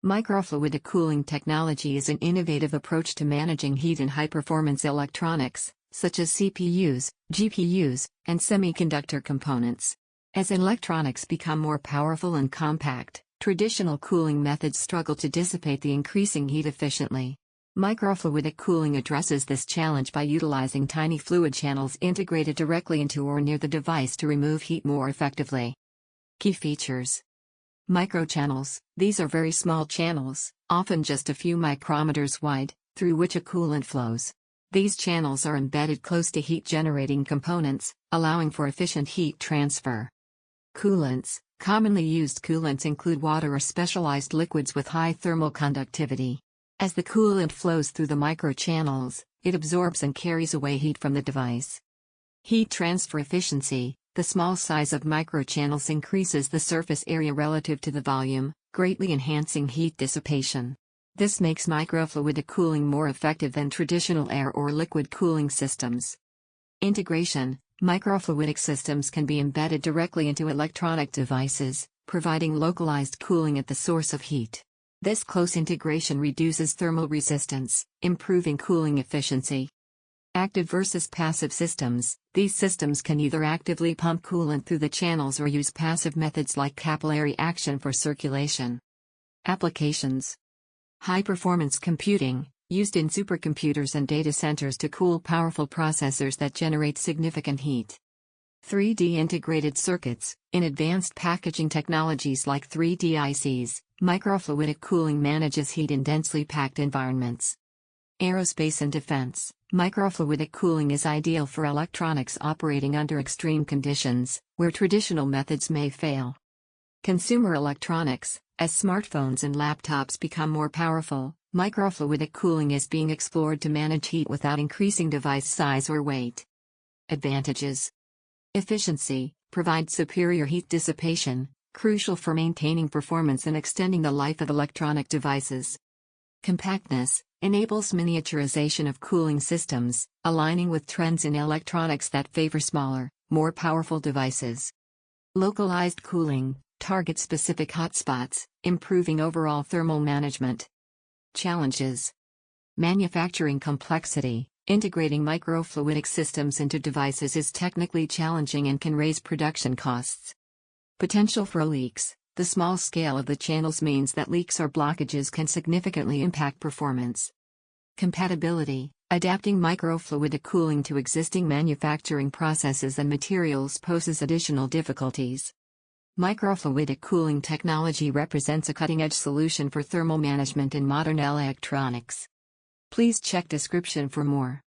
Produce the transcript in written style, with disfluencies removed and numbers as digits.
Microfluidic cooling technology is an innovative approach to managing heat in high-performance electronics, such as CPUs, GPUs, and semiconductor components. As electronics become more powerful and compact, traditional cooling methods struggle to dissipate the increasing heat efficiently. Microfluidic cooling addresses this challenge by utilizing tiny fluid channels integrated directly into or near the device to remove heat more effectively. Key features: microchannels. These are very small channels, often just a few micrometers wide, through which a coolant flows. These channels are embedded close to heat-generating components, allowing for efficient heat transfer. Coolants. Commonly used coolants include water or specialized liquids with high thermal conductivity. As the coolant flows through the microchannels, it absorbs and carries away heat from the device. Heat transfer efficiency. The small size of microchannels increases the surface area relative to the volume, greatly enhancing heat dissipation. This makes microfluidic cooling more effective than traditional air or liquid cooling systems. Integration. Microfluidic systems can be embedded directly into electronic devices, providing localized cooling at the source of heat. This close integration reduces thermal resistance, improving cooling efficiency. Active versus passive systems. These systems can either actively pump coolant through the channels or use passive methods like capillary action for circulation. Applications: high-performance computing, used in supercomputers and data centers to cool powerful processors that generate significant heat. 3D integrated circuits. In advanced packaging technologies like 3D ICs, microfluidic cooling manages heat in densely packed environments. Aerospace and defense. Microfluidic cooling is ideal for electronics operating under extreme conditions, where traditional methods may fail. Consumer electronics. As smartphones and laptops become more powerful, microfluidic cooling is being explored to manage heat without increasing device size or weight. Advantages: efficiency. Provides superior heat dissipation, crucial for maintaining performance and extending the life of electronic devices. Compactness. Enables miniaturization of cooling systems, aligning with trends in electronics that favor smaller, more powerful devices. Localized cooling. Target specific hotspots, improving overall thermal management. Challenges: manufacturing complexity. Integrating microfluidic systems into devices is technically challenging and can raise production costs. Potential for leaks. The small scale of the channels means that leaks or blockages can significantly impact performance. Compatibility. Adapting microfluidic cooling to existing manufacturing processes and materials poses additional difficulties. Microfluidic cooling technology represents a cutting-edge solution for thermal management in modern electronics. Please check description for more.